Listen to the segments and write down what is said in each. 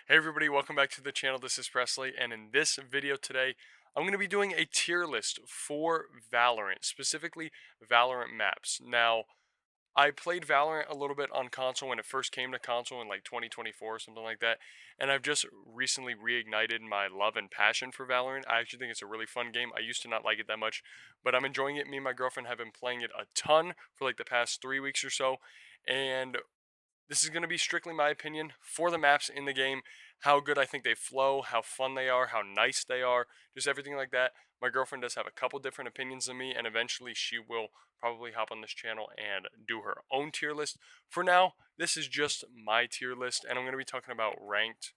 Hey everybody, welcome back to the channel. This is Presley, and in this video today, I'm going to be doing a tier list for Valorant, specifically Valorant maps. Now, I played Valorant a little bit on console when it first came to console in like 2024 or something like that, and I've just recently reignited my love and passion for Valorant. I actually think it's a really fun game. I used to not like it that much, but I'm enjoying it. Me and my girlfriend have been playing it a ton for like the past 3 weeks or so, and this is going to be strictly my opinion for the maps in the game, how good I think they flow, how fun they are, how nice they are, just everything like that. My girlfriend does have a couple different opinions than me, and eventually she will probably hop on this channel and do her own tier list. For now, this is just my tier list, and I'm going to be talking about ranked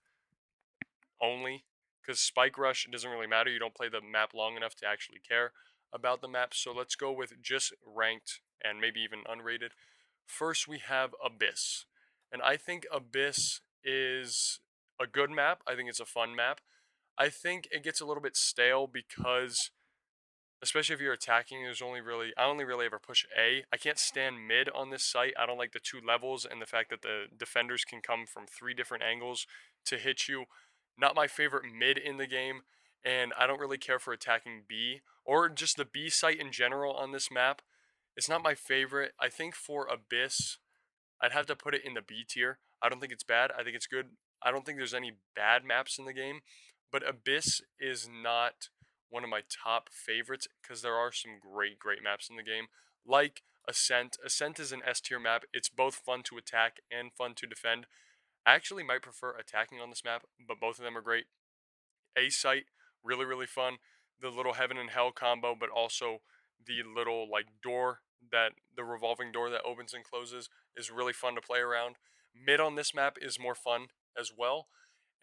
only because Spike Rush doesn't really matter. You don't play the map long enough to actually care about the map. So let's go with just ranked and maybe even unrated. First, we have Abyss. And I think Abyss is a good map. I think it's a fun map. I think it gets a little bit stale because, especially if you're attacking, I only really ever push A. I can't stand mid on this site. I don't like the two levels and the fact that the defenders can come from three different angles to hit you. Not my favorite mid in the game, and I don't really care for attacking B or just the B site in general on this map. It's not my favorite. I think for Abyss, I'd have to put it in the B tier. I don't think it's bad. I think it's good. I don't think there's any bad maps in the game, but Abyss is not one of my top favorites because there are some great maps in the game, like Ascent. Ascent is an S tier map. It's both fun to attack and fun to defend. I actually might prefer attacking on this map, but both of them are great. A site, really fun. The little heaven and hell combo, but also the little like door that the revolving door that opens and closes is really fun to play around. Mid on this map is more fun as well.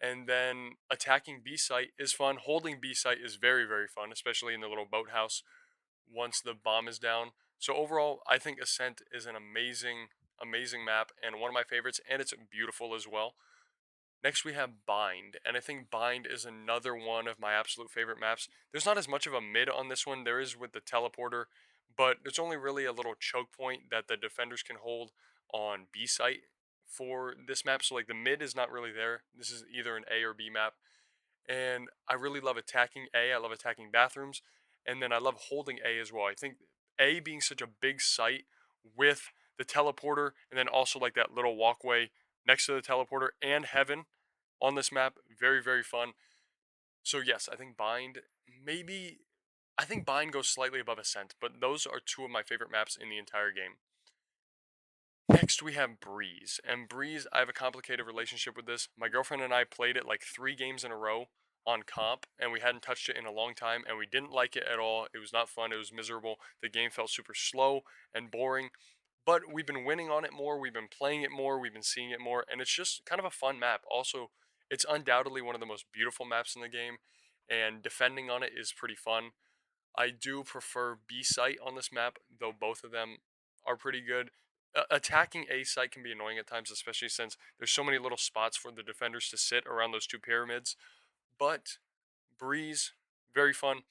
And then attacking B site is fun. Holding B site is very fun, especially in the little boathouse once the bomb is down. So overall, I think Ascent is an amazing map and one of my favorites, and it's beautiful as well. Next, we have Bind, and I think Bind is another one of my absolute favorite maps. There's not as much of a mid on this one. There is with the teleporter, but there's only really a little choke point that the defenders can hold on B site for this map. So like the mid is not really there. This is either an A or B map, and I really love attacking A. I love attacking bathrooms, and then I love holding A as well. I think A being such a big site with the teleporter, and then also like that little walkway next to the teleporter and heaven on this map, very fun. So yes, maybe I think Bind goes slightly above Ascent, but those are two of my favorite maps in the entire game. Next, we have Breeze. And Breeze, I have a complicated relationship with this. My girlfriend and I played it like 3 games in a row on comp, and we hadn't touched it in a long time, and we didn't like it at all. It was not fun. It was miserable. The game felt super slow and boring. But we've been winning on it more. We've been playing it more. We've been seeing it more. And it's just kind of a fun map. Also, it's undoubtedly one of the most beautiful maps in the game, and defending on it is pretty fun. I do prefer B site on this map, though both of them are pretty good. Attacking A site can be annoying at times, especially since there's so many little spots for the defenders to sit around those two pyramids. But Breeze, very fun,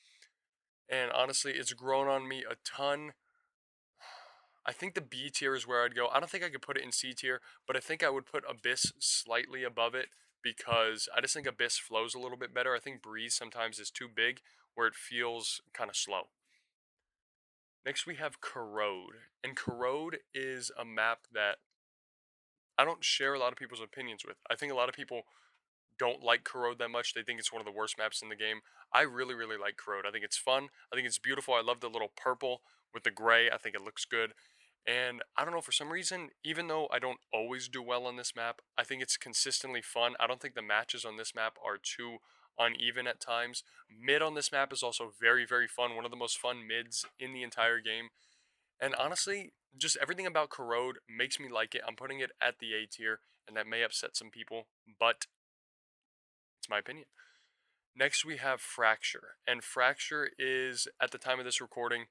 and honestly, it's grown on me a ton. I think the B tier is where I'd go. I don't think I could put it in C tier, but I think I would put Abyss slightly above it because I just think Abyss flows a little bit better. I think Breeze sometimes is too big where it feels kind of slow. Next, we have Corrode. And Corrode is a map that I don't share a lot of people's opinions with. I think a lot of people don't like Corrode that much. They think it's one of the worst maps in the game. I really like Corrode. I think it's fun. I think it's beautiful. I love the little purple with the gray. I think it looks good. And I don't know, for some reason, even though I don't always do well on this map, I think it's consistently fun. I don't think the matches on this map are too uneven at times. Mid on this map is also very fun. One of the most fun mids in the entire game. And honestly, just everything about Corrode makes me like it. I'm putting it at the A tier, and that may upset some people, but it's my opinion. Next, we have Fracture. And Fracture is, at the time of this recording,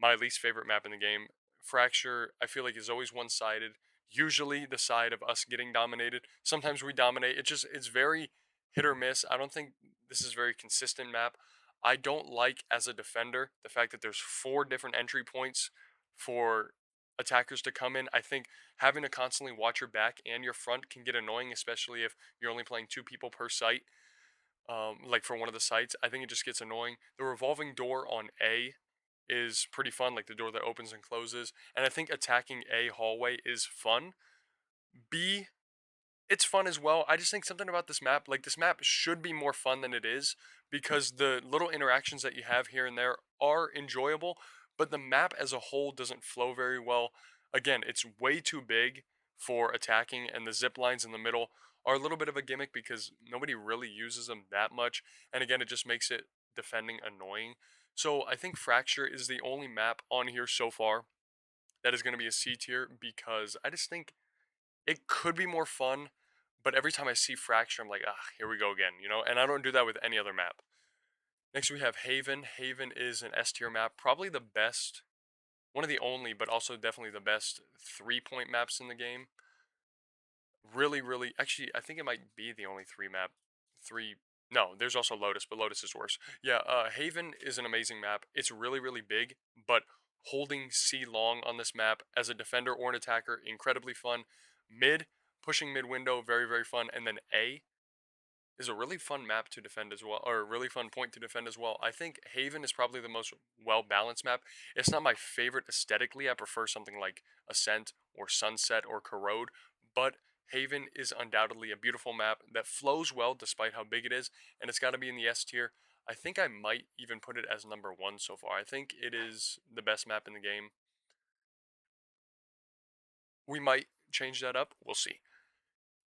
my least favorite map in the game. Fracture, I feel like, is always one sided. Usually the side of us getting dominated. Sometimes we dominate. It's very hit or miss. I don't think this is a very consistent map. I don't like, as a defender, the fact that there's 4 different entry points for attackers to come in. I think having to constantly watch your back and your front can get annoying, especially if you're only playing two people per site. Like for one of the sites, I think it just gets annoying. The revolving door on A is pretty fun, like the door that opens and closes. And I think attacking A hallway is fun. B, it's fun as well. I just think something about this map, like this map should be more fun than it is because the little interactions that you have here and there are enjoyable, but the map as a whole doesn't flow very well. Again, it's way too big for attacking, and the zip lines in the middle are a little bit of a gimmick because nobody really uses them that much. And again, it just makes it defending annoying. So I think Fracture is the only map on here so far that is going to be a C tier because I just think it could be more fun, but every time I see Fracture, I'm like, ah, here we go again, you know? And I don't do that with any other map. Next, we have Haven. Haven is an S tier map, probably the best, one of the only, but also definitely the best 3-point maps in the game. Really, really, actually, I think it might be the only three map. Three, no, there's also Lotus, but Lotus is worse. Yeah, Haven is an amazing map. It's really, really big, but holding C long on this map as a defender or an attacker, incredibly fun. Mid, pushing mid window, very, very fun. And then A is a really fun map to defend as well, or a really fun point to defend as well. I think Haven is probably the most well balanced map. It's not my favorite aesthetically. I prefer something like Ascent or Sunset or Corrode, but Haven is undoubtedly a beautiful map that flows well despite how big it is, and it's got to be in the S tier. I think I might even put it as number one so far. I think it is the best map in the game. We might change that up. We'll see.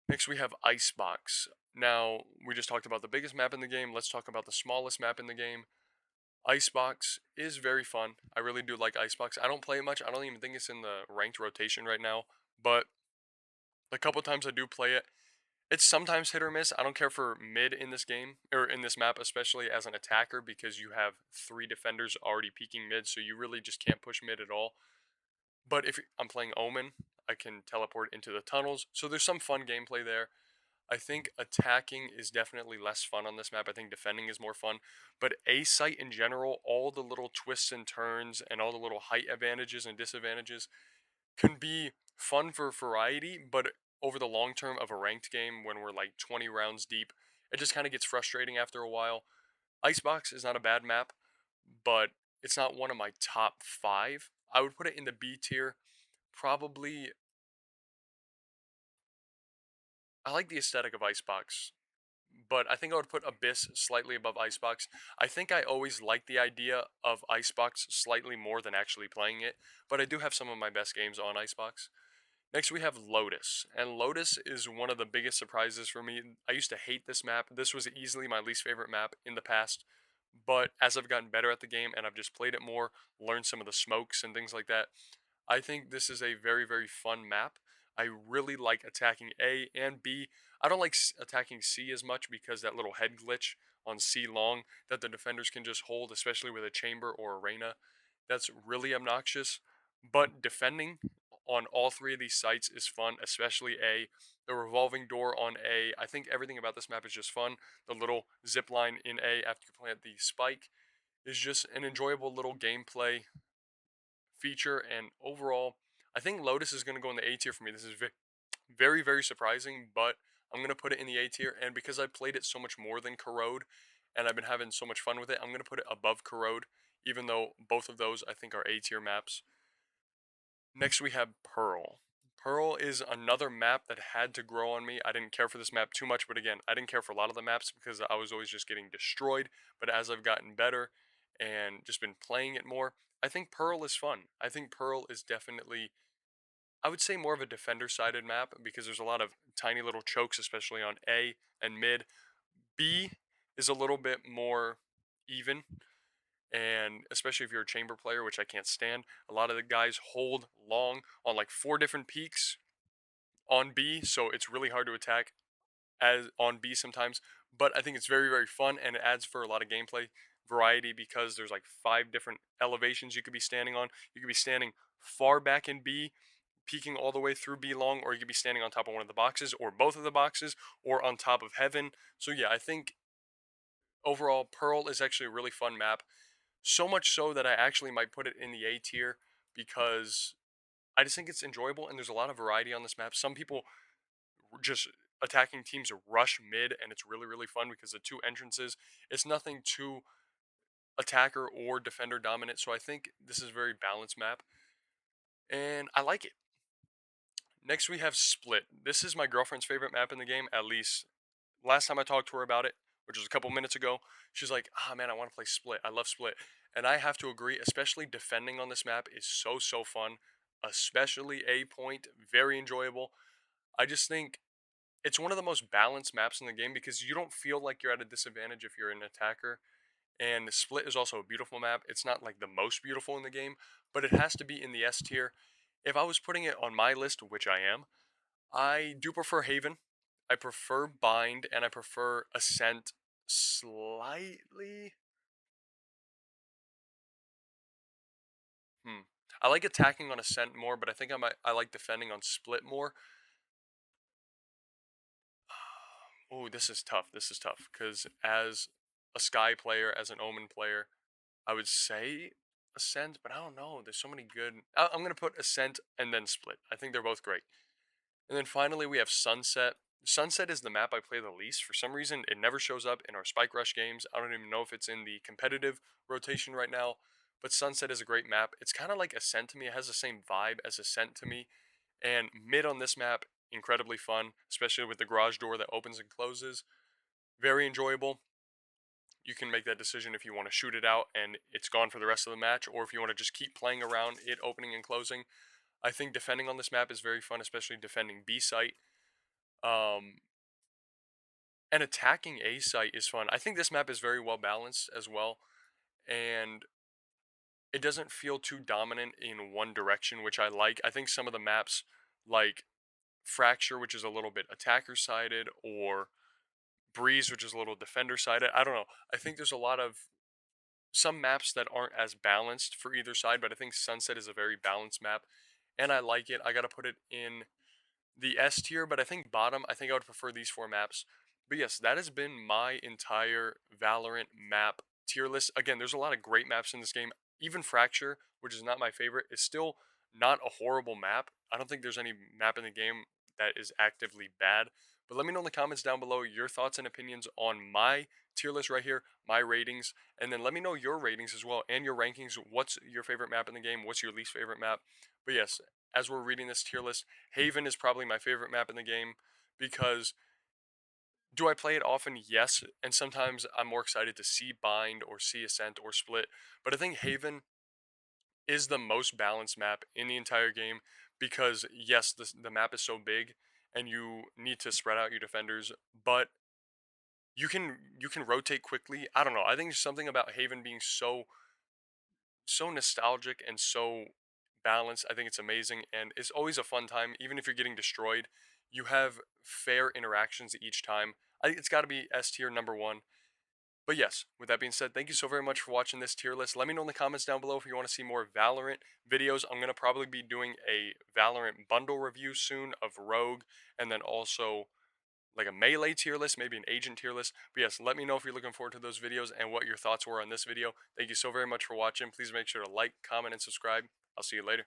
Next, we have Icebox. Now, we just talked about the biggest map in the game. Let's talk about the smallest map in the game. Icebox is very fun. I really do like Icebox. I don't play it much. I don't even think it's in the ranked rotation right now. But the couple times I do play it, it's sometimes hit or miss. I don't care for mid in this game, or in this map, especially as an attacker, because you have three defenders already peeking mid, so you really just can't push mid at all. But if I'm playing Omen, I can teleport into the tunnels. So there's some fun gameplay there. I think attacking is definitely less fun on this map. I think defending is more fun. But A site in general, all the little twists and turns and all the little height advantages and disadvantages can be fun for variety, but over the long term of a ranked game when we're like 20 rounds deep, it just kind of gets frustrating after a while. Icebox is not a bad map, but it's not one of my top five. I would put it in the B tier. Probably, I like the aesthetic of Icebox, but I think I would put Abyss slightly above Icebox. I think I always liked the idea of Icebox slightly more than actually playing it, but I do have some of my best games on Icebox. Next, we have Lotus, and Lotus is one of the biggest surprises for me. I used to hate this map. This was easily my least favorite map in the past, but as I've gotten better at the game and I've just played it more, learned some of the smokes and things like that, I think this is a very, very fun map. I really like attacking A and B. I don't like attacking C as much because that little head glitch on C long that the defenders can just hold, especially with a chamber or arena, that's really obnoxious. But defending on all three of these sites is fun, especially A. The revolving door on A, I think everything about this map is just fun. The little zip line in A after you plant the spike is just an enjoyable little gameplay feature. And overall, I think Lotus is going to go in the A tier for me. This is very, very surprising, but I'm going to put it in the A tier. And because I played it so much more than Corrode and I've been having so much fun with it, I'm going to put it above Corrode, even though both of those I think are A tier maps. Next, we have Pearl. Pearl is another map that had to grow on me. I didn't care for this map too much, but again, I didn't care for a lot of the maps because I was always just getting destroyed. But as I've gotten better and just been playing it more, I think Pearl is fun. I think Pearl is definitely, I would say, more of a defender-sided map because there's a lot of tiny little chokes, especially on A and mid. B is a little bit more even, and especially if you're a chamber player, which I can't stand, a lot of the guys hold long on like four different peaks on B, so it's really hard to attack as on B sometimes. But I think it's very, very fun and it adds for a lot of gameplay variety because there's like five different elevations you could be standing on. You could be standing far back in B, peeking all the way through B long, or you could be standing on top of one of the boxes or both of the boxes or on top of heaven. So yeah, I think overall Pearl is actually a really fun map. So much so that I actually might put it in the A tier because I just think it's enjoyable, and there's a lot of variety on this map. Some people just attacking teams rush mid, and it's really really fun because the two entrances. It's nothing too attacker or defender dominant, so I think this is a very balanced map, and I like it. Next we have Split. This is my girlfriend's favorite map in the game, at least last time I talked to her about it, which was a couple minutes ago. She's like, ah man, I want to play Split. I love Split. And I have to agree, especially defending on this map is so fun, especially A point, very enjoyable. I just think it's one of the most balanced maps in the game because you don't feel like you're at a disadvantage if you're an attacker. And Split is also a beautiful map. It's not like the most beautiful in the game, but it has to be in the S tier. If I was putting it on my list, which I am, I do prefer Haven. I prefer Bind, and I prefer Ascent slightly. Hmm. I like attacking on Ascent more, but I think I like defending on Split more. Oh, this is tough. This is tough because as a Sky player, as an Omen player, I would say Ascent, but I don't know. There's so many good. I'm gonna put Ascent and then Split. I think they're both great. And then finally, we have Sunset. Sunset is the map I play the least. For some reason, it never shows up in our Spike Rush games. I don't even know if it's in the competitive rotation right now. But Sunset is a great map. It's kind of like Ascent to me. It has the same vibe as Ascent to me. And mid on this map, incredibly fun, especially with the garage door that opens and closes. Very enjoyable. You can make that decision if you want to shoot it out and it's gone for the rest of the match, or if you want to just keep playing around it opening and closing. I think defending on this map is very fun, especially defending B site. Um, and attacking A site is fun. I think this map is very well balanced as well, and it doesn't feel too dominant in one direction, which I like. I think some of the maps, like Fracture, which is a little bit attacker sided, or Breeze, which is a little defender sided. I don't know. I think there's a lot of some maps that aren't as balanced for either side, but I think Sunset is a very balanced map, and I like it. I got to put it in the S tier, but I think bottom, I think I would prefer these four maps. But yes, that has been my entire Valorant map tier list. Again, there's a lot of great maps in this game. Even Fracture, which is not my favorite, is still not a horrible map. I don't think there's any map in the game that is actively bad. But let me know in the comments down below your thoughts and opinions on my tier list right here, my ratings, and then let me know your ratings as well and your rankings. What's your favorite map in the game? What's your least favorite map? But yes, as we're reading this tier list, Haven is probably my favorite map in the game because do I play it often? Yes, and sometimes I'm more excited to see Bind or see Ascent or Split. But I think Haven is the most balanced map in the entire game because yes, the map is so big and you need to spread out your defenders, but you can rotate quickly. I don't know. I think there's something about Haven being so nostalgic and so balanced. I think it's amazing, and it's always a fun time. Even if you're getting destroyed, you have fair interactions each time. I think it's got to be S tier number one. But yes, with that being said, thank you so very much for watching this tier list. Let me know in the comments down below if you want to see more Valorant videos. I'm going to probably be doing a Valorant bundle review soon of Rogue, and then also like a melee tier list, maybe an agent tier list. But yes, let me know if you're looking forward to those videos and what your thoughts were on this video. Thank you so very much for watching. Please make sure to like, comment, and subscribe. I'll see you later.